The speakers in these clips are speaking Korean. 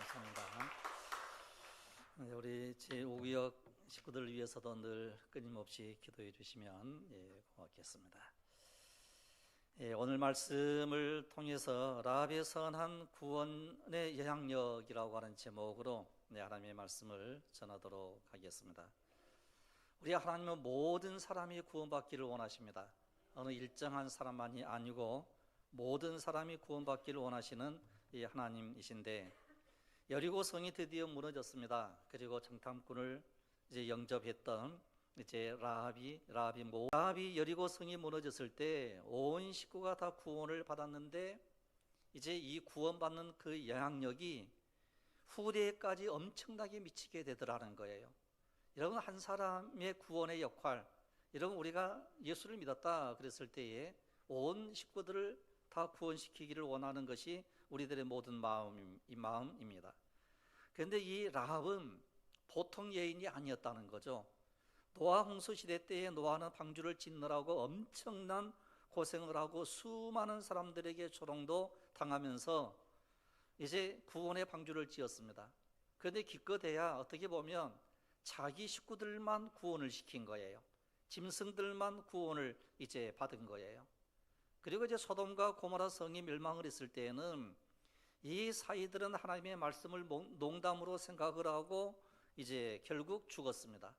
감사합니다. 우리 제5구역 식구들을 위해서도 늘 끊임없이 기도해 주시면 고맙겠습니다. 오늘 말씀을 통해서 라합의 선한 구원의 영향력이라고 하는 제목으로 하나님의 말씀을 전하도록 하겠습니다. 우리 하나님은 모든 사람이 구원받기를 원하십니다. 어느 일정한 사람만이 아니고 모든 사람이 구원받기를 원하시는 이 하나님이신데, 여리고 성이 드디어 무너졌습니다. 그리고 정탐꾼을 영접했던 라합이 여리고 성이 무너졌을 때 온 식구가 다 구원을 받았는데, 이제 이 구원받는 그 영향력이 후대까지 엄청나게 미치게 되더라는 거예요. 여러분, 한 사람의 구원의 역할, 여러분, 우리가 예수를 믿었다 그랬을 때에 온 식구들을 다 구원시키기를 원하는 것이 우리들의 모든 마음입니다. 그런데 이 라합은 보통 여인이 아니었다는 거죠. 노아 홍수 시대 때에 노아는 방주를 짓느라고 엄청난 고생을 하고 수많은 사람들에게 조롱도 당하면서 이제 구원의 방주를 지었습니다. 그런데 기껏해야 어떻게 보면 자기 식구들만 구원을 시킨 거예요. 짐승들만 구원을 이제 받은 거예요. 그리고 이제 소돔과 고모라 성이 멸망을 했을 때에는 이 사이들은 하나님의 말씀을 농담으로 생각을 하고 이제 결국 죽었습니다.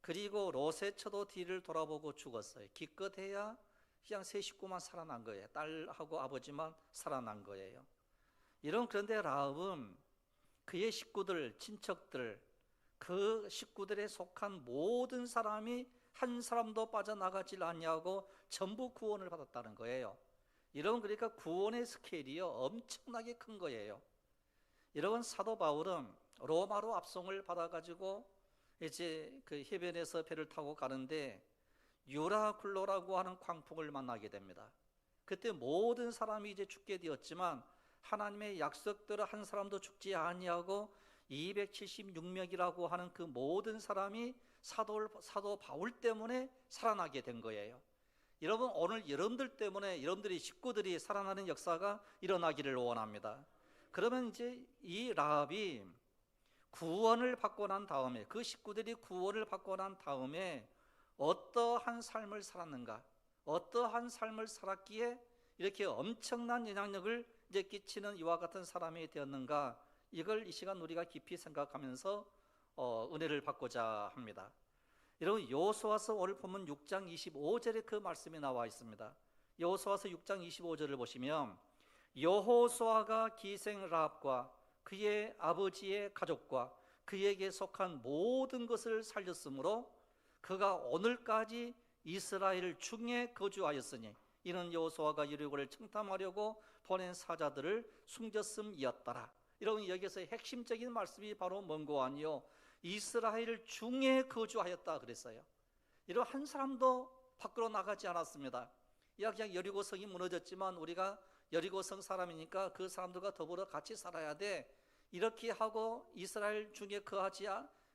그리고 롯의 처도 뒤를 돌아보고 죽었어요. 기껏해야 그냥 세 식구만 살아난 거예요. 딸하고 아버지만 살아난 거예요. 그런데 라합은 그의 식구들, 친척들, 그 식구들에 속한 모든 사람이 한 사람도 빠져나가질 않냐고 전부 구원을 받았다는 거예요. 그러니까 구원의 스케일이요 엄청나게 큰 거예요. 사도 바울은 로마로 압송을 받아가지고 이제 그 해변에서 배를 타고 가는데 유라굴로라고 하는 광풍을 만나게 됩니다. 그때 모든 사람이 이제 죽게 되었지만 하나님의 약속대로 한 사람도 죽지 아니하고 276명이라고 하는 그 모든 사람이 사도 바울 때문에 살아나게 된 거예요. 여러분, 오늘 여러분들 때문에 여러분들이 식구들이 살아나는 역사가 일어나기를 원합니다. 그러면 이제 이 라합이 구원을 받고 난 다음에, 그 식구들이 구원을 받고 난 다음에 어떠한 삶을 살았는가, 어떠한 삶을 살았기에 이렇게 엄청난 영향력을 이제 끼치는 이와 같은 사람이 되었는가, 이걸 이 시간 우리가 깊이 생각하면서 은혜를 받고자 합니다. 여러분, 여호수아서 오늘 보면 6장 25절에 그 말씀이 나와 있습니다. 여호수아서 6장 25절을 보시면 여호수아가 기생 라합과 그의 아버지의 가족과 그에게 속한 모든 것을 살렸으므로 그가 오늘까지 이스라엘 중에 거주하였으니 이는 여호수아가 여리고를 청탐하려고 보낸 사자들을 숨겼음이었더라. 여러분, 여기서 핵심적인 말씀이 바로 뭔고 아니요, 이스라엘 중에 거주하였다 그랬어요. 한 사람도 밖으로 나가지 않았습니다. 그냥 여리고성이 무너졌지만 우리가 여리고성 사람이니까 그 사람들과 더불어 같이 살아야 돼, 이렇게 하고 이스라엘 중에 거하지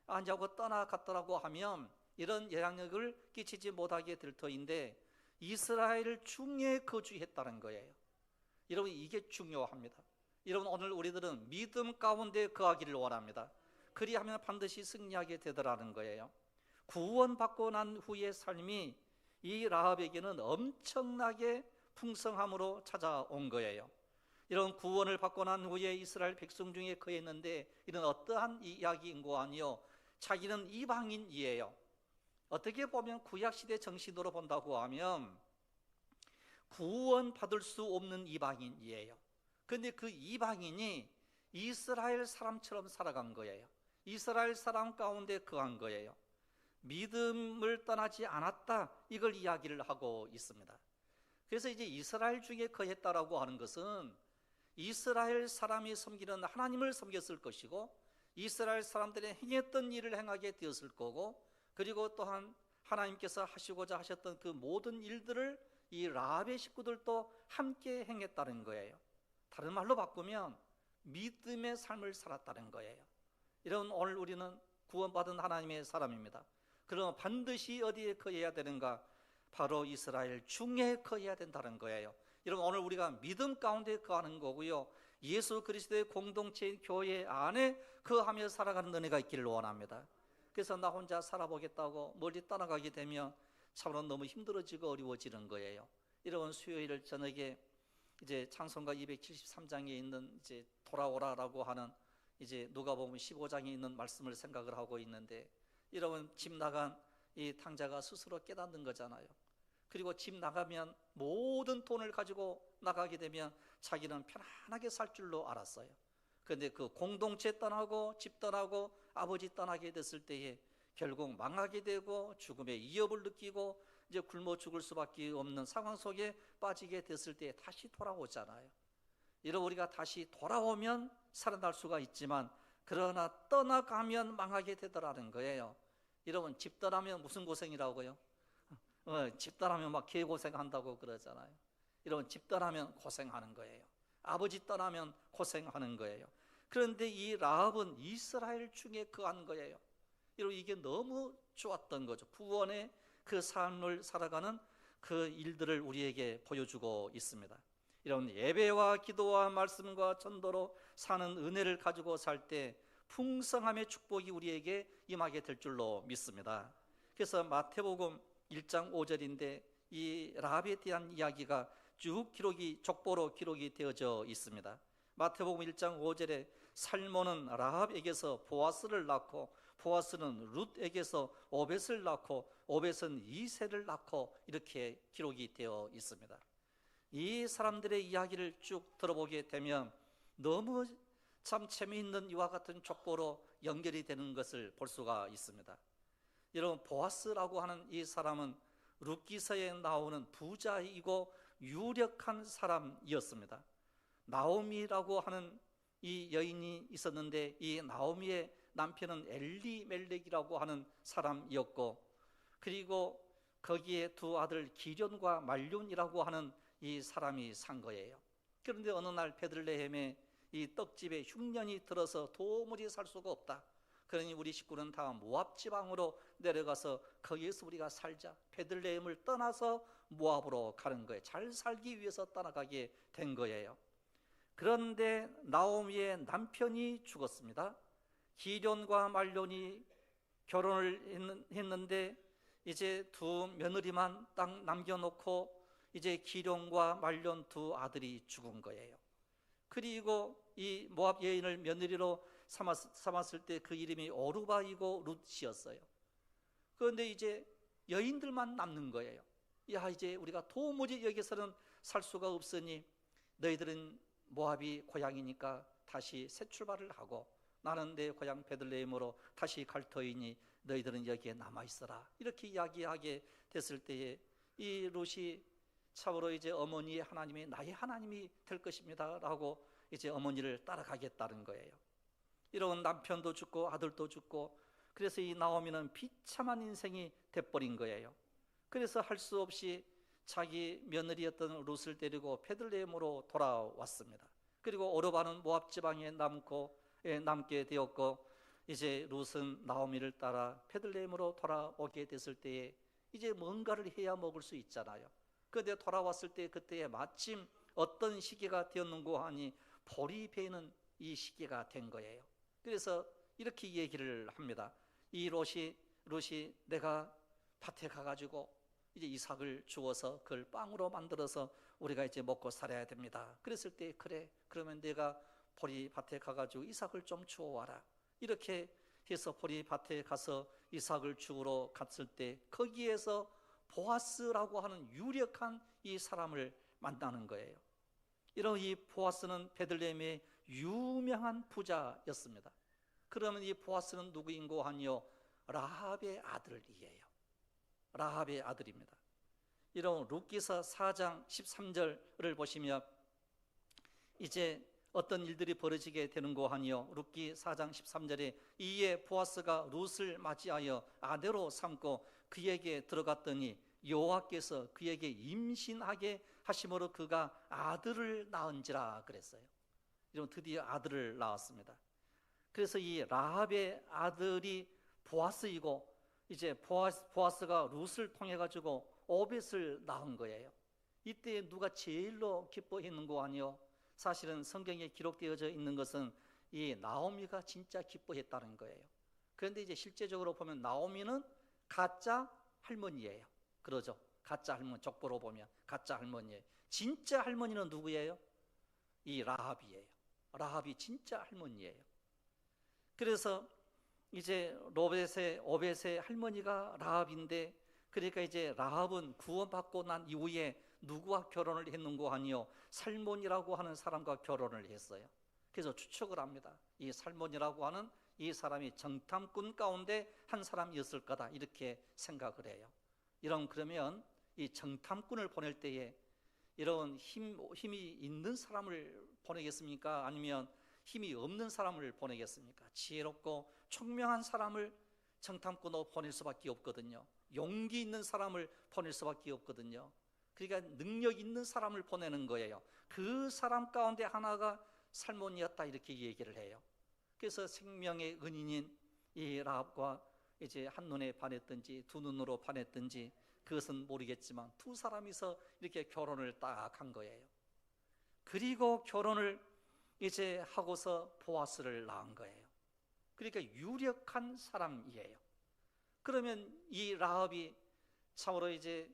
않냐고 떠나갔더라고 하면 이런 영향력을 끼치지 못하게 될 터인데, 이스라엘 중에 거주했다는 거예요. 여러분, 이게 중요합니다. 여러분, 오늘 우리들은 믿음 가운데 거하기를 원합니다. 그리하면 반드시 승리하게 되더라는 거예요. 구원받고 난 후의 삶이 이 라합에게는 엄청나게 풍성함으로 찾아온 거예요. 이런 구원을 받고 난 후에 이스라엘 백성 중에 거했는데, 이런 어떠한 이야기인고 아니요, 자기는 이방인이에요. 어떻게 보면 구약시대 정신으로 본다고 하면 구원받을 수 없는 이방인이에요. 그런데 그 이방인이 이스라엘 사람처럼 살아간 거예요. 이스라엘 사람 가운데 거한 거예요. 믿음을 떠나지 않았다, 이걸 이야기를 하고 있습니다. 그래서 이제 이스라엘 중에 거했다라고 하는 것은 이스라엘 사람이 섬기는 하나님을 섬겼을 것이고, 이스라엘 사람들이 행했던 일을 행하게 되었을 거고, 그리고 또한 하나님께서 하시고자 하셨던 그 모든 일들을 이 라합의 식구들도 함께 행했다는 거예요. 다른 말로 바꾸면 믿음의 삶을 살았다는 거예요. 오늘 우리는 구원받은 하나님의 사람입니다. 그러면 반드시 어디에 거해야 되는가? 바로 이스라엘 중에 거해야 된다는 거예요. 오늘 우리가 믿음 가운데 거하는 거고요, 예수 그리스도의 공동체인 교회 안에 거하며 살아가는 은혜가 있기를 원합니다. 그래서 나 혼자 살아보겠다고 멀리 떠나가게 되면 참으로 너무 힘들어지고 어려워지는 거예요. 이런 수요일 저녁에 이제 찬송가 273장에 있는 이제 돌아오라라고 하는 이제 누가복음 15장에 있는 말씀을 생각을 하고 있는데, 이런 집 나간 이 탕자가 스스로 깨닫는 거잖아요. 그리고 집 나가면 모든 돈을 가지고 나가게 되면 자기는 편안하게 살 줄로 알았어요. 그런데 그 공동체 떠나고 집 떠나고 아버지 떠나게 됐을 때에 결국 망하게 되고 죽음의 위협을 느끼고 이제 굶어 죽을 수밖에 없는 상황 속에 빠지게 됐을 때 다시 돌아오잖아요. 이런 우리가 다시 돌아오면 살아날 수가 있지만, 그러나 떠나가면 망하게 되더라는 거예요. 여러분, 집 떠나면 무슨 고생이라고요? 집 떠나면 막 개고생한다고 그러잖아요. 여러분, 집 떠나면 고생하는 거예요. 아버지 떠나면 고생하는 거예요. 그런데 이 라합은 이스라엘 중에 거한 거예요. 여러분, 이게 너무 좋았던 거죠. 구원의 그 삶을 살아가는 그 일들을 우리에게 보여주고 있습니다. 이런 예배와 기도와 말씀과 전도로 사는 은혜를 가지고 살 때 풍성함의 축복이 우리에게 임하게 될 줄로 믿습니다. 그래서 마태복음 1장 5절인데 이 라합에 대한 이야기가 쭉 족보로 기록이 되어져 있습니다. 마태복음 1장 5절에 살몬은 라합에게서 보아스를 낳고, 보아스는 룻에게서 오벳을 낳고, 오벳은 이새를 낳고, 이렇게 기록이 되어 있습니다. 이 사람들의 이야기를 쭉 들어보게 되면 너무 참 재미있는 이와 같은 족보로 연결이 되는 것을 볼 수가 있습니다. 여러분, 보아스라고 하는 이 사람은 룻기서에 나오는 부자이고 유력한 사람이었습니다. 나오미라고 하는 이 여인이 있었는데, 이 나오미의 남편은 엘리멜렉이라고 하는 사람이었고, 그리고 거기에 두 아들 기련과 말륜이라고 하는 이 사람이 산 거예요. 그런데 어느 날 베들레헴에 이 떡집에 흉년이 들어서 도무지 살 수가 없다. 그러니 우리 식구는 다 모압 지방으로 내려가서 거기에서 우리가 살자. 베들레헴을 떠나서 모압으로 가는 거예요. 잘 살기 위해서 떠나가게 된 거예요. 그런데 나오미의 남편이 죽었습니다. 기련과 말론이 결혼을 했는데 이제 두 며느리만 딱 남겨놓고 이제 기련과 말론 두 아들이 죽은 거예요. 그리고 이 모압 여인을 며느리로 삼았을 때 그 이름이 오르바이고 룻이었어요. 그런데 이제 여인들만 남는 거예요. 야, 이제 우리가 도무지 여기서는 살 수가 없으니 너희들은 모압이 고향이니까 다시 새 출발을 하고, 나는 내 고향 베들레헴으로 다시 갈 터이니 너희들은 여기에 남아있어라. 이렇게 이야기하게 됐을 때에 이 룻이 참으로 이제 어머니의 하나님이 나의 하나님이 될 것입니다 라고 이제 어머니를 따라가겠다는 거예요. 이런 남편도 죽고 아들도 죽고, 그래서 이 나오미는 비참한 인생이 돼버린 거예요. 그래서 할 수 없이 자기 며느리였던 룻을 데리고 베들레헴으로 돌아왔습니다. 그리고 오르바는 모압 지방에 남게 되었고, 이제 룻은 나오미를 따라 베들레헴으로 돌아오게 됐을 때에 이제 뭔가를 해야 먹을 수 있잖아요. 그런데 돌아왔을 때 그때에 마침 어떤 시기가 되었는고 하니 보리 베는 이 시기가 된 거예요. 그래서 이렇게 얘기를 합니다. 이 룻이 내가 밭에 가가지고 이제 이삭을 주워서 그걸 빵으로 만들어서 우리가 이제 먹고 살아야 됩니다. 그랬을 때 그래, 그러면 내가 보리밭에 가가지고 이삭을 좀 주워와라. 이렇게 해서 보리밭에 가서 이삭을 주우러 갔을 때 거기에서 보아스라고 하는 유력한 이 사람을 만나는 거예요. 이런 이 보아스는 베들레헴의 유명한 부자였습니다. 그러면 이 보아스는 누구인고 하니요, 라합의 아들이에요. 라합의 아들입니다. 이런 룻기서 4장 13절을 보시면 이제 어떤 일들이 벌어지게 되는고 하니요, 룻기 4장 13절에 이에 보아스가 룻을 맞이하여 아내로 삼고 그에게 들어갔더니 여호와께서 그에게 임신하게 하심으로 그가 아들을 낳은지라 그랬어요. 이런 드디어 아들을 낳았습니다. 그래서 이 라합의 아들이 보아스이고, 이제 보아스가 룻을 통해 가지고 오벳을 낳은 거예요. 이때 누가 제일로 기뻐했는고 아니요, 사실은 성경에 기록되어져 있는 것은 이 나오미가 진짜 기뻐했다는 거예요. 그런데 이제 실제적으로 보면 나오미는 가짜 할머니예요. 그러죠? 가짜 할머니, 족보로 보면 가짜 할머니예요. 진짜 할머니는 누구예요? 이 라합이에요. 라합이 진짜 할머니예요. 그래서 이제 오벳의 할머니가 라합인데, 그러니까 이제 라합은 구원받고 난 이후에 누구와 결혼을 했는고 하니요? 살몬이라고 하는 사람과 결혼을 했어요. 그래서 추측을 합니다. 이 살몬이라고 하는 이 사람이 정탐꾼 가운데 한 사람이었을 거다, 이렇게 생각을 해요. 그러면 이 정탐꾼을 보낼 때에 이런 힘이 있는 사람을 보내겠습니까? 아니면 힘이 없는 사람을 보내겠습니까? 지혜롭고 총명한 사람을 정탐꾼으로 보낼 수밖에 없거든요. 용기 있는 사람을 보낼 수밖에 없거든요. 그러니까 능력 있는 사람을 보내는 거예요. 그 사람 가운데 하나가 살몬이었다, 이렇게 얘기를 해요. 그래서 생명의 은인인 이 라합과 이제 한눈에 반했든지 두 눈으로 반했든지 그것은 모르겠지만 두 사람이서 이렇게 결혼을 딱 한 거예요. 그리고 결혼을 이제 하고서 보아스를 낳은 거예요. 그러니까 유력한 사람이에요. 그러면 이 라합이 참으로 이제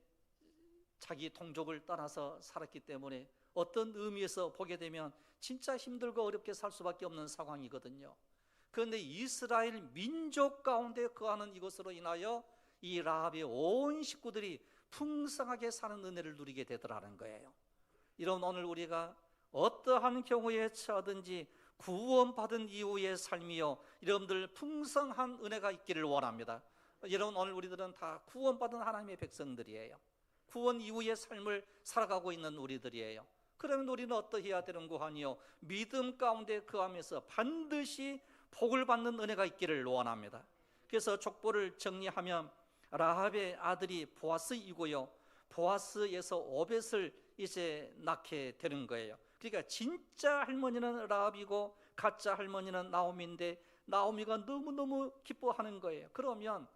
자기 동족을 떠나서 살았기 때문에 어떤 의미에서 보게 되면 진짜 힘들고 어렵게 살 수밖에 없는 상황이거든요. 그런데 이스라엘 민족 가운데 거하는 이것으로 인하여 이 라합의 온 식구들이 풍성하게 사는 은혜를 누리게 되더라는 거예요. 이런 오늘 우리가 어떠한 경우에 처하든지 구원받은 이후의 삶이요, 여러분들 풍성한 은혜가 있기를 원합니다. 여러분, 오늘 우리들은 다 구원받은 하나님의 백성들이에요. 구원 이후의 삶을 살아가고 있는 우리들이에요. 그러면 우리는 어떠해야 되는고 하니요? 믿음 가운데 거하면서 반드시 복을 받는 은혜가 있기를 원합니다. 그래서 족보를 정리하면 라합의 아들이 보아스이고요, 보아스에서 오벳을 이제 낳게 되는 거예요. 그러니까 진짜 할머니는 라합이고 가짜 할머니는 나오미인데, 나오미가 너무너무 기뻐하는 거예요. 그러면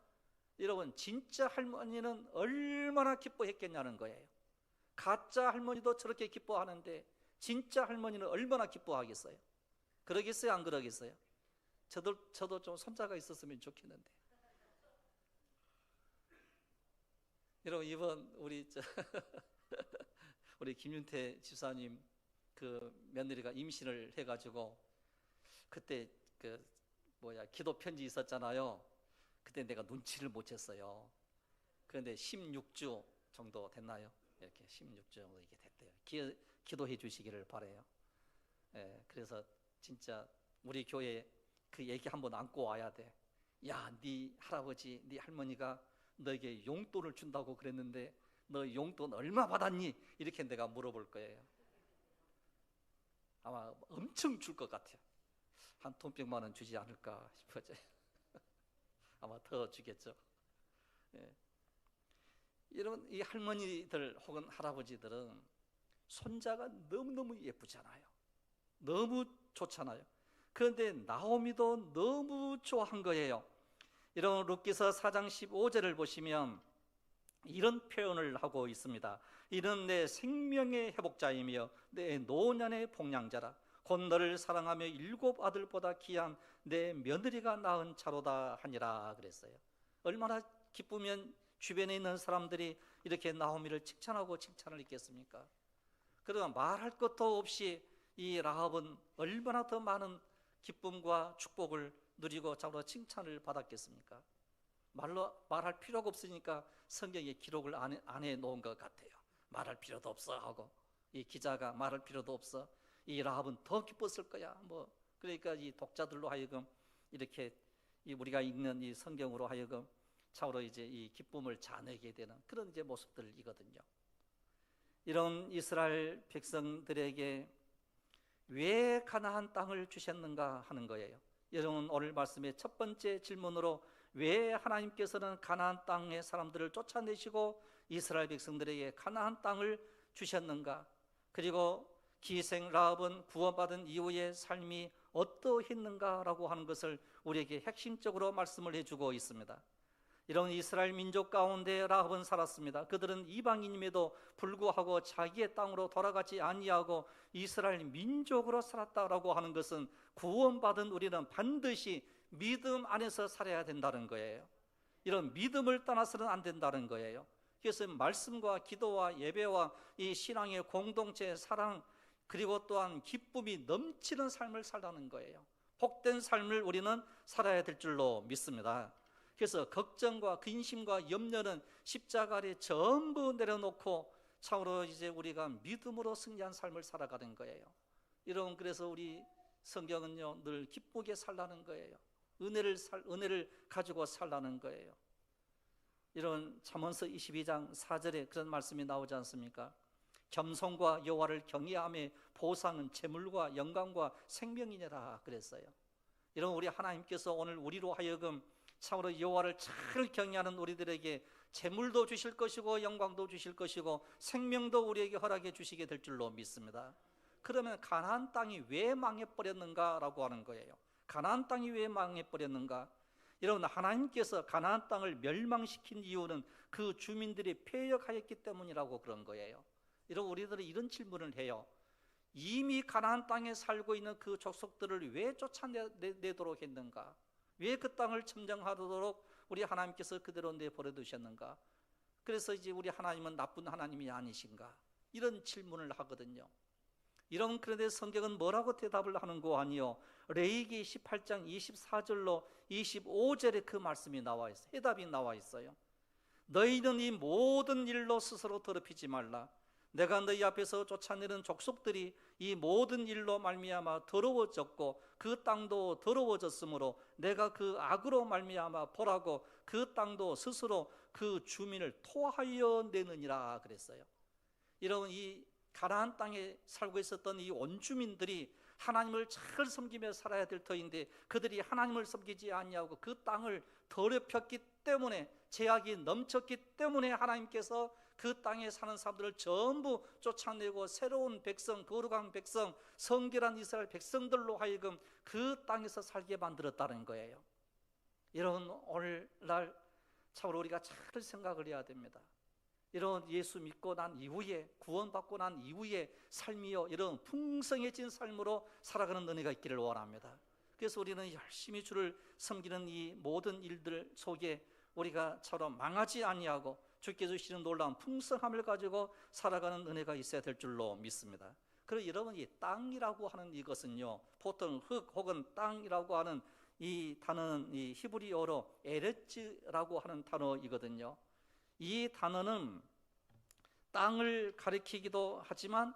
여러분, 진짜 할머니는 얼마나 기뻐했겠냐는 거예요. 가짜 할머니도 저렇게 기뻐하는데 진짜 할머니는 얼마나 기뻐하겠어요? 그러겠어요, 안 그러겠어요? 저도 좀 손자가 있었으면 좋겠는데. 여러분, 이번 우리 김윤태 집사님 그 며느리가 임신을 해가지고 그때 기도 편지 있었잖아요. 그때 내가 눈치를 못 챘어요. 그런데 16주 정도 됐나요? 이렇게 16주 정도 이렇게 됐대요. 기도해 주시기를 바래요. 그래서 진짜 우리 교회에 그 얘기 한번 안고 와야 돼. 야, 네 할아버지, 네 할머니가 너에게 용돈을 준다고 그랬는데 너 용돈 얼마 받았니? 이렇게 내가 물어볼 거예요. 아마 엄청 줄 것 같아요. 한 돈 100만 원 주지 않을까 싶어져요. 아마 더 주겠죠. 이런 이 할머니들 혹은 할아버지들은 손자가 너무너무 예쁘잖아요. 너무 좋잖아요. 그런데 나오미도 너무 좋아한 거예요. 이런 룻기서 4장 15절을 보시면 이런 표현을 하고 있습니다. 이는 내 생명의 회복자이며 내 노년의 복량자라. 곧 너를 사랑하며 7 아들보다 귀한 내 며느리가 낳은 자로다 하니라 그랬어요. 얼마나 기쁘면 주변에 있는 사람들이 이렇게 나오미를 칭찬하고 칭찬을 했겠습니까? 그러나 말할 것도 없이 이 라합은 얼마나 더 많은 기쁨과 축복을 누리고 참으로 칭찬을 받았겠습니까? 말할 필요가 없으니까 성경에 기록을 안 해놓은 것 같아요. 말할 필요도 없어 하고, 이 기자가 말할 필요도 없어, 이 라합은 더 기뻤을 거야. 그러니까 이 독자들로 하여금 이렇게 우리가 읽는 이 성경으로 하여금 참으로 이제 이 기쁨을 자내게 되는 그런 이제 모습들이거든요. 이런 이스라엘 백성들에게 왜 가나안 땅을 주셨는가 하는 거예요. 여러분, 오늘 말씀의 첫 번째 질문으로 왜 하나님께서는 가나안 땅의 사람들을 쫓아내시고 이스라엘 백성들에게 가나안 땅을 주셨는가, 그리고 기생 라합은 구원받은 이후의 삶이 어떠했는가라고 하는 것을 우리에게 핵심적으로 말씀을 해주고 있습니다. 이런 이스라엘 민족 가운데 라합은 살았습니다. 그들은 이방인임에도 불구하고 자기의 땅으로 돌아가지 아니하고 이스라엘 민족으로 살았다라고 하는 것은 구원받은 우리는 반드시 믿음 안에서 살아야 된다는 거예요. 이런 믿음을 떠나서는 안 된다는 거예요. 그래서 말씀과 기도와 예배와 이 신앙의 공동체, 사랑, 그리고 또한 기쁨이 넘치는 삶을 살라는 거예요. 복된 삶을 우리는 살아야 될 줄로 믿습니다. 그래서 걱정과 근심과 염려는 십자가 아래 전부 내려놓고 참으로 이제 우리가 믿음으로 승리한 삶을 살아가는 거예요. 그래서 우리 성경은요, 늘 기쁘게 살라는 거예요. 은혜를 가지고 살라는 거예요. 이런 잠언서 22장 4절에 그런 말씀이 나오지 않습니까? 겸손과 여호와를 경외함의 보상은 재물과 영광과 생명이니라 그랬어요. 이런 우리 하나님께서 오늘 우리로 하여금 참으로 여호와를 잘 경외하는 우리들에게 재물도 주실 것이고 영광도 주실 것이고 생명도 우리에게 허락해 주시게 될 줄로 믿습니다. 그러면 가나안 땅이 왜 망해버렸는가라고 하는 거예요. 가나안 땅이 왜 망해버렸는가? 여러분, 하나님께서 가나안 땅을 멸망시킨 이유는 그 주민들이 패역하였기 때문이라고 그런 거예요. 여러분, 우리들은 이런 질문을 해요. 이미 가나안 땅에 살고 있는 그 족속들을 왜 쫓아내도록 했는가? 왜 그 땅을 점령하도록 우리 하나님께서 그대로 내버려 두셨는가? 그래서 이제 우리 하나님은 나쁜 하나님이 아니신가? 이런 질문을 하거든요. 그런데 성경은 뭐라고 대답을 하는 거 아니요? 레위기 18장 24절로 25절에 그 말씀이 나와 있어요. 해답이 나와 있어요. 너희는 이 모든 일로 스스로 더럽히지 말라. 내가 너희 앞에서 쫓아내는 족속들이 이 모든 일로 말미암아 더러워졌고 그 땅도 더러워졌으므로 내가 그 악으로 말미암아 보라고 그 땅도 스스로 그 주민을 토하여 내느니라 그랬어요. 여러분, 이 가나안 땅에 살고 있었던 이 원주민들이 하나님을 잘 섬기며 살아야 될 터인데 그들이 하나님을 섬기지 아니하고 그 땅을 더럽혔기 때문에, 죄악이 넘쳤기 때문에 하나님께서 그 땅에 사는 사람들을 전부 쫓아내고 새로운 백성, 거룩한 백성, 성결한 이스라엘 백성들로 하여금 그 땅에서 살게 만들었다는 거예요. 여러분, 오늘날 참으로 우리가 잘 생각을 해야 됩니다. 이런 예수 믿고 난 이후에, 구원받고 난 이후에 삶이요, 이런 풍성해진 삶으로 살아가는 은혜가 있기를 원합니다. 그래서 우리는 열심히 주를 섬기는 이 모든 일들 속에 우리가 처럼 망하지 아니하고 주께 주시는 놀라운 풍성함을 가지고 살아가는 은혜가 있어야 될 줄로 믿습니다. 그리고 여러분, 이 땅이라고 하는 이것은요, 보통 흙 혹은 땅이라고 하는 이 단어는 이 히브리어로 에레츠라고 하는 단어이거든요. 이 단어는 땅을 가리키기도 하지만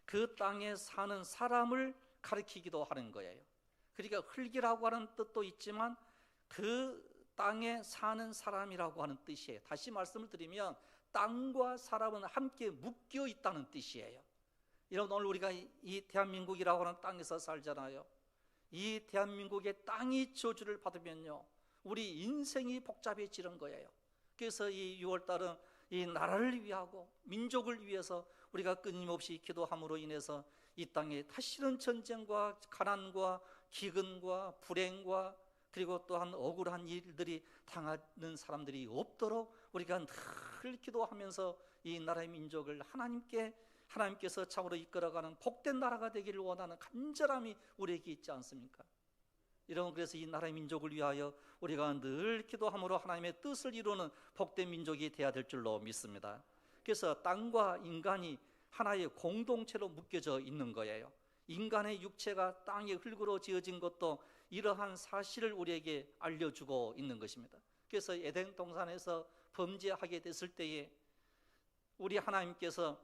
그 땅에 사는 사람을 가리키기도 하는 거예요. 그러니까 흙이라고 하는 뜻도 있지만 그 땅에 사는 사람이라고 하는 뜻이에요. 다시 말씀을 드리면 땅과 사람은 함께 묶여 있다는 뜻이에요. 여러분, 오늘 우리가 이 대한민국이라고 하는 땅에서 살잖아요. 이 대한민국의 땅이 저주를 받으면요, 우리 인생이 복잡해지는 거예요. 그래서 이 6월달은 이 나라를 위하고 민족을 위해서 우리가 끊임없이 기도함으로 인해서 이 땅에 다시는 전쟁과 가난과 기근과 불행과 그리고 또한 억울한 일들이 당하는 사람들이 없도록 우리가 늘 기도하면서 이 나라의 민족을 하나님께서 참으로 이끌어가는 복된 나라가 되기를 원하는 간절함이 우리에게 있지 않습니까? 여러분, 그래서 이 나라의 민족을 위하여 우리가 늘 기도함으로 하나님의 뜻을 이루는 복된 민족이 되어야 될 줄로 믿습니다. 그래서 땅과 인간이 하나의 공동체로 묶여져 있는 거예요. 인간의 육체가 땅의 흙으로 지어진 것도 이러한 사실을 우리에게 알려주고 있는 것입니다. 그래서 에덴 동산에서 범죄하게 됐을 때에 우리 하나님께서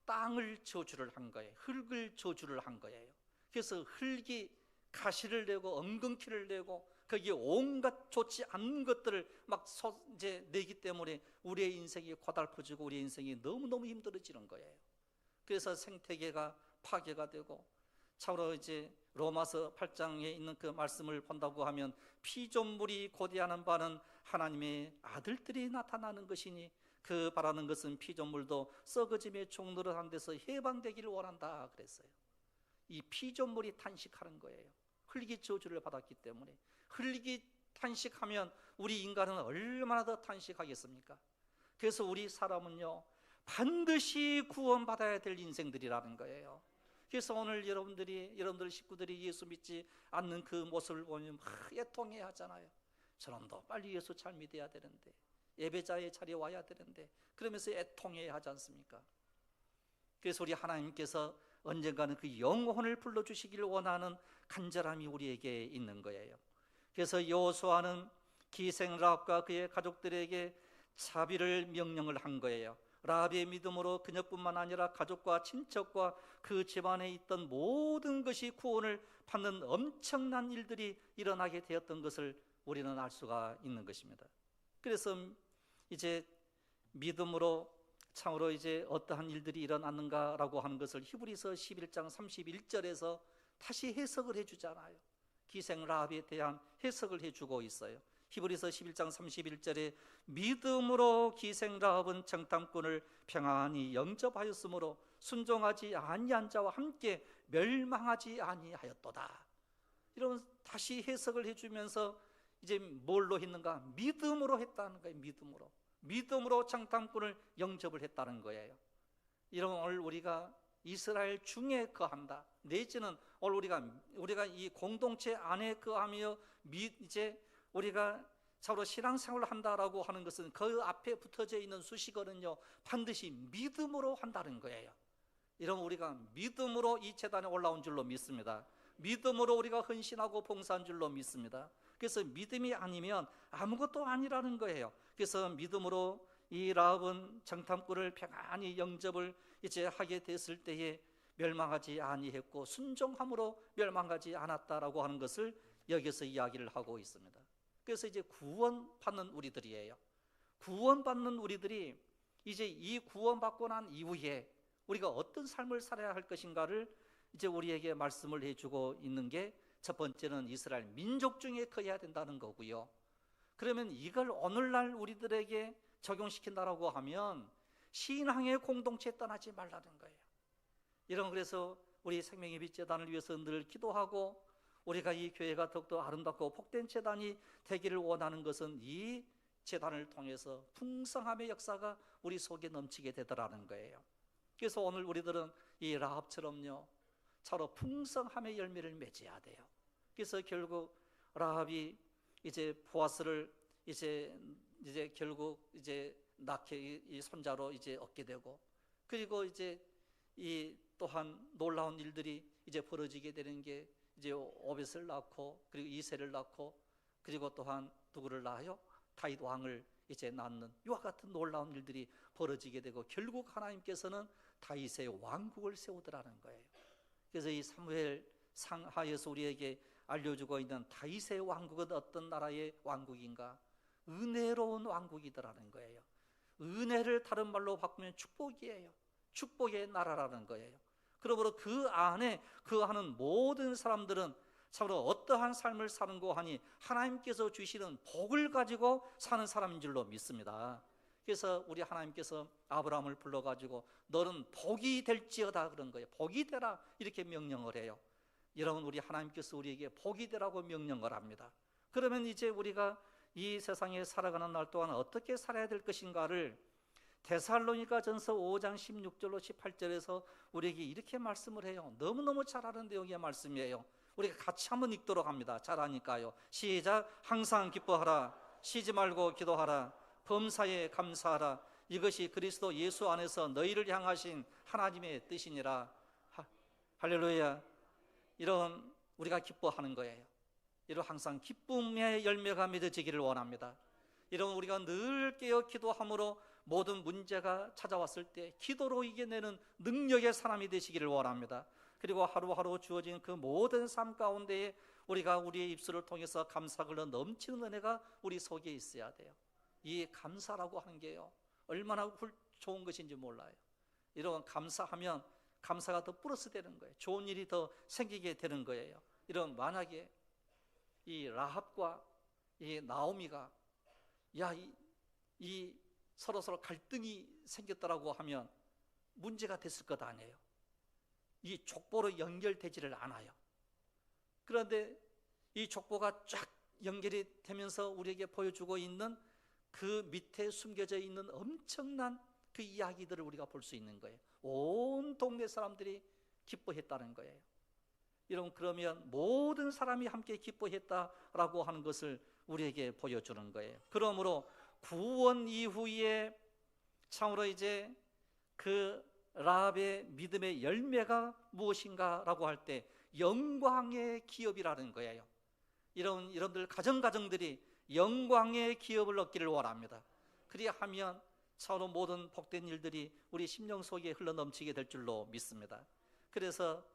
땅을 저주를 한 거예요. 흙을 저주를 한 거예요. 그래서 흙이 가시를 내고 엉겅퀴를 내고 거기에 온갖 좋지 않은 것들을 막 이제 내기 때문에 우리의 인생이 고달퍼지고 우리의 인생이 너무너무 힘들어지는 거예요. 그래서 생태계가 파괴가 되고, 참으로 이제 로마서 8장에 있는 그 말씀을 본다고 하면 피조물이 고대하는 바는 하나님의 아들들이 나타나는 것이니 그 바라는 것은 피조물도 썩어짐의 종노릇한 데서 해방되기를 원한다 그랬어요. 이 피조물이 탄식하는 거예요. 흙이 저주를 받았기 때문에 흙이 탄식하면 우리 인간은 얼마나 더 탄식하겠습니까? 그래서 우리 사람은요, 반드시 구원받아야 될 인생들이라는 거예요. 그래서 오늘 여러분들 식구들이 예수 믿지 않는 그 모습을 보면 막 애통해 하잖아요. 저놈도 빨리 예수 잘 믿어야 되는데, 예배자의 자리에 와야 되는데, 그러면서 애통해 하지 않습니까? 그래서 우리 하나님께서 언젠가는 그 영혼을 불러주시기를 원하는 간절함이 우리에게 있는 거예요. 그래서 여호수아는 기생 라합과 그의 가족들에게 자비를 명령을 한 거예요. 라합의 믿음으로 그녀뿐만 아니라 가족과 친척과 그 집안에 있던 모든 것이 구원을 받는 엄청난 일들이 일어나게 되었던 것을 우리는 알 수가 있는 것입니다. 그래서 이제 믿음으로 참으로 이제 어떠한 일들이 일어났는가라고 하는 것을 히브리서 11장 31절에서 다시 해석을 해주잖아요. 기생 라합에 대한 해석을 해주고 있어요. 히브리서 11장 31절에 믿음으로 기생 라합은 정탐꾼을 평안히 영접하였으므로 순종하지 아니한 자와 함께 멸망하지 아니하였도다. 이런 다시 해석을 해주면서 이제 뭘로 했는가? 믿음으로 했다는 거예요. 믿음으로 정탐꾼을 영접을 했다는 거예요. 이런 오늘 우리가 이스라엘 중에 거한다, 내지는 오늘 우리가 이 공동체 안에 거하며 이제 우리가 서로 신앙생활을 한다라고 하는 것은 그 앞에 붙어져 있는 수식어는요, 반드시 믿음으로 한다는 거예요. 이러면 우리가 믿음으로 이 제단에 올라온 줄로 믿습니다. 믿음으로 우리가 헌신하고 봉사한 줄로 믿습니다. 그래서 믿음이 아니면 아무것도 아니라는 거예요. 그래서 믿음으로 이 라합은 정탐꾼을 평안히 영접을 이제 하게 됐을 때에 멸망하지 아니했고 순종함으로 멸망하지 않았다라고 하는 것을 여기서 이야기를 하고 있습니다. 그래서 이제 구원받는 우리들이에요. 구원받는 우리들이 이제 이 구원받고 난 이후에 우리가 어떤 삶을 살아야 할 것인가를 이제 우리에게 말씀을 해주고 있는 게, 첫 번째는 이스라엘 민족 중에 거해야 된다는 거고요. 그러면 이걸 오늘날 우리들에게 적용시킨다라고 하면 신앙의 공동체에 떠나지 말라는 거예요. 그래서 우리 생명의 빛 재단을 위해서 늘 기도하고 우리가 이 교회가 더욱더 아름답고 복된 재단이 되기를 원하는 것은 이 재단을 통해서 풍성함의 역사가 우리 속에 넘치게 되더라는 거예요. 그래서 오늘 우리들은 이 라합처럼요, 차로 풍성함의 열매를 맺어야 돼요. 그래서 결국 라합이 이제 보아스를 이제 결국 이제 낳게 이 손자로 이제 얻게 되고, 그리고 이제 이 또한 놀라운 일들이 이제 벌어지게 되는 게 이제 오벳을 낳고 그리고 이새를 낳고 그리고 또한 누구를 낳아요? 다윗 왕을 이제 낳는 이와 같은 놀라운 일들이 벌어지게 되고 결국 하나님께서는 다윗의 왕국을 세우더라는 거예요. 그래서 이 사무엘 상하에서 우리에게 알려주고 있는 다윗의 왕국은 어떤 나라의 왕국인가? 은혜로운 왕국이더라는 거예요. 은혜를 다른 말로 바꾸면 축복이에요. 축복의 나라라는 거예요. 그러므로 그 안에 거하는 모든 사람들은 참으로 어떠한 삶을 사는고 하니 하나님께서 주시는 복을 가지고 사는 사람인 줄로 믿습니다. 그래서 우리 하나님께서 아브라함을 불러가지고 너는 복이 될지어다 그런 거예요. 복이 되라 이렇게 명령을 해요. 여러분, 우리 하나님께서 우리에게 복이 되라고 명령을 합니다. 그러면 이제 우리가 이 세상에 살아가는 날 동안 어떻게 살아야 될 것인가를 데살로니가전서 5장 16절로 18절에서 우리에게 이렇게 말씀을 해요. 너무너무 잘 아는 내용의 말씀이에요. 우리가 같이 한번 읽도록 합니다. 잘 아니까요. 시작. 항상 기뻐하라. 쉬지 말고 기도하라. 범사에 감사하라. 이것이 그리스도 예수 안에서 너희를 향하신 하나님의 뜻이니라. 할렐루야. 이런 우리가 기뻐하는 거예요. 이런 항상 기쁨의 열매가 맺어지기를 원합니다. 이런 우리가 늘 깨어 기도함으로 모든 문제가 찾아왔을 때 기도로 이겨내는 능력의 사람이 되시기를 원합니다. 그리고 하루하루 주어진 그 모든 삶 가운데에 우리가 우리의 입술을 통해서 감사가 넘치는 은혜가 우리 속에 있어야 돼요. 이 감사라고 하는 게요, 얼마나 좋은 것인지 몰라요. 이런 감사하면 감사가 더 플러스 되는 거예요. 좋은 일이 더 생기게 되는 거예요. 이런 만약에 이 라합과 이 나오미가 이 서로 갈등이 생겼다라고 하면 문제가 됐을 것 아니에요. 이 족보로 연결되지를 않아요. 그런데 이 족보가 쫙 연결이 되면서 우리에게 보여주고 있는 그 밑에 숨겨져 있는 엄청난 그 이야기들을 우리가 볼 수 있는 거예요. 온 동네 사람들이 기뻐했다는 거예요. 여러분, 그러면 모든 사람이 함께 기뻐했다라고 하는 것을 우리에게 보여주는 거예요. 그러므로 구원 이후에 참으로 이제 그 라합의 믿음의 열매가 무엇인가라고 할 때 영광의 기업이라는 거예요. 여러분들 가정들이 영광의 기업을 얻기를 원합니다. 그리하면 참으로 모든 복된 일들이 우리 심령 속에 흘러넘치게 될 줄로 믿습니다. 그래서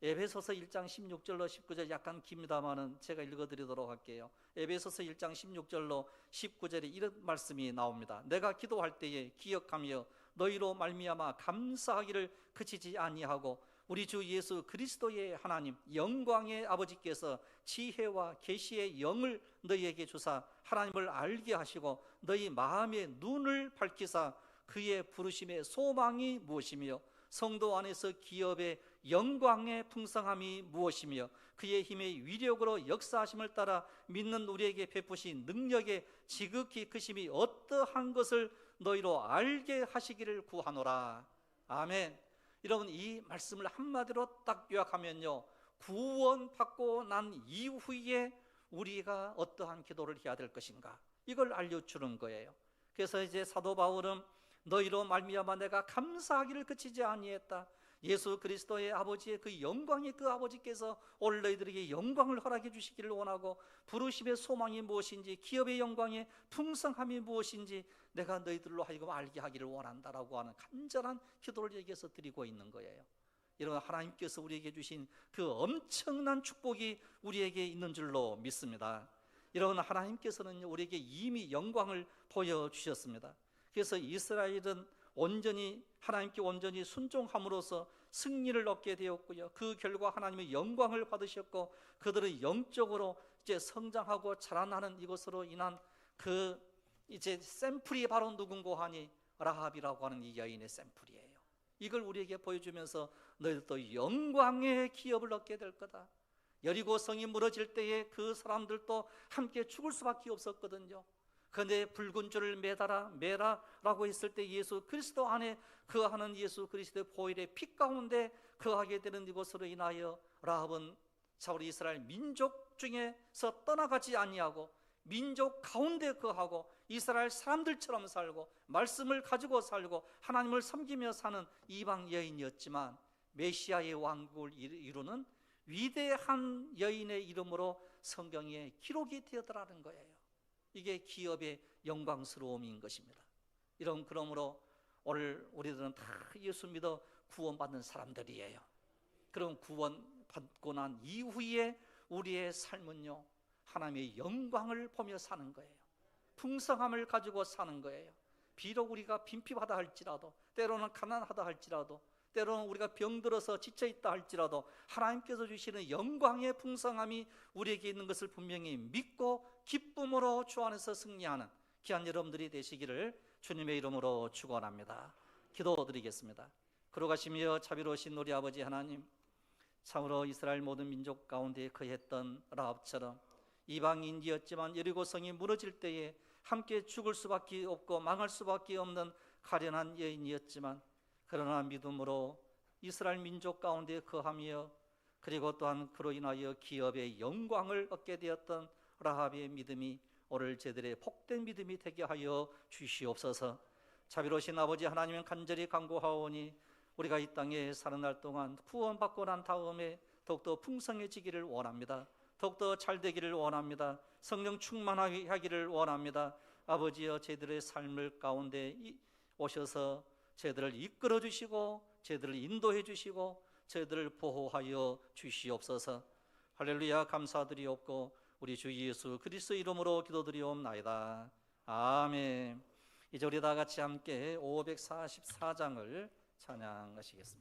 에베소서 1장 16절로 19절 약간 깁니다만은 제가 읽어드리도록 할게요. 에베소서 1장 16절로 19절에 이런 말씀이 나옵니다. 내가 기도할 때에 기억하며 너희로 말미암아 감사하기를 그치지 아니하고 우리 주 예수 그리스도의 하나님 영광의 아버지께서 지혜와 계시의 영을 너희에게 주사 하나님을 알게 하시고 너희 마음의 눈을 밝히사 그의 부르심의 소망이 무엇이며 성도 안에서 기업의 영광의 풍성함이 무엇이며 그의 힘의 위력으로 역사하심을 따라 믿는 우리에게 베푸신 능력의 지극히 크심이 어떠한 것을 너희로 알게 하시기를 구하노라. 아멘. 여러분, 이 말씀을 한마디로 딱 요약하면요, 구원받고 난 이후에 우리가 어떠한 기도를 해야 될 것인가, 이걸 알려주는 거예요. 그래서 이제 사도 바울은 너희로 말미암아 내가 감사하기를 그치지 아니했다. 예수 그리스도의 아버지의 그 영광의 그 아버지께서 오늘 너희들에게 영광을 허락해 주시기를 원하고 부르심의 소망이 무엇인지 기업의 영광의 풍성함이 무엇인지 내가 너희들로 하여금 알게 하기를 원한다라고 하는 간절한 기도를 여기서 드리고 있는 거예요. 여러분, 하나님께서 우리에게 주신 그 엄청난 축복이 우리에게 있는 줄로 믿습니다. 여러분, 하나님께서는 우리에게 이미 영광을 보여주셨습니다. 그래서 이스라엘은 하나님께 온전히 순종함으로써 승리를 얻게 되었고요, 그 결과 하나님의 영광을 받으셨고 그들은 영적으로 이제 성장하고 자라나는 이것으로 인한 그 이제 샘플이 바로 누군가 하니 라합이라고 하는 이 여인의 샘플이에요. 이걸 우리에게 보여주면서 너희들도 영광의 기업을 얻게 될 거다. 여리고 성이 무너질 때에 그 사람들도 함께 죽을 수밖에 없었거든요. 그런데 붉은 줄을 매라라고 했을 때 예수 그리스도 안에 거하는 예수 그리스도의 보혈의 피 가운데 거하게 되는 이것으로 인하여 라합은 우리 이스라엘 민족 중에서 떠나가지 아니하고 민족 가운데 거하고 이스라엘 사람들처럼 살고 말씀을 가지고 살고 하나님을 섬기며 사는 이방 여인이었지만 메시아의 왕국을 이루는 위대한 여인의 이름으로 성경에 기록이 되었더라는 거예요. 이게 기업의 영광스러움인 것입니다. 그러므로 오늘 우리들은 다 예수 믿어 구원받는 사람들이에요. 그럼 구원받고 난 이후에 우리의 삶은요, 하나님의 영광을 보며 사는 거예요. 풍성함을 가지고 사는 거예요. 비록 우리가 빈핍하다 할지라도, 때로는 가난하다 할지라도, 때로는 우리가 병들어서 지쳐있다 할지라도 하나님께서 주시는 영광의 풍성함이 우리에게 있는 것을 분명히 믿고 기쁨으로 주 안에서 승리하는 귀한 여러분들이 되시기를 주님의 이름으로 축원합니다. 기도드리겠습니다. 거룩하시며 자비로우신 우리 아버지 하나님, 참으로 이스라엘 모든 민족 가운데 거했던 라합처럼 이방인이었지만 여리고 성이 무너질 때에 함께 죽을 수밖에 없고 망할 수밖에 없는 가련한 여인이었지만 그러나 믿음으로 이스라엘 민족 가운데 거하며 그리고 또한 그로 인하여 기업의 영광을 얻게 되었던 라합의 믿음이 오늘 저들의 복된 믿음이 되게 하여 주시옵소서. 자비로우신 아버지 하나님은 간절히 간구하오니 우리가 이 땅에 사는 날 동안 구원받고 난 다음에 더욱더 풍성해지기를 원합니다. 더욱더 잘 되기를 원합니다. 성령 충만하기를 원합니다. 아버지여, 저희들의 삶을 가운데 오셔서 저희들을 이끌어 주시고 저희들을 인도해 주시고 저희들을 보호하여 주시옵소서. 할렐루야. 감사드리옵고 우리 주 예수 그리스도 이름으로 기도드리옵나이다. 아멘. 이제 우리 다 같이 함께 544장을 찬양하시겠습니다.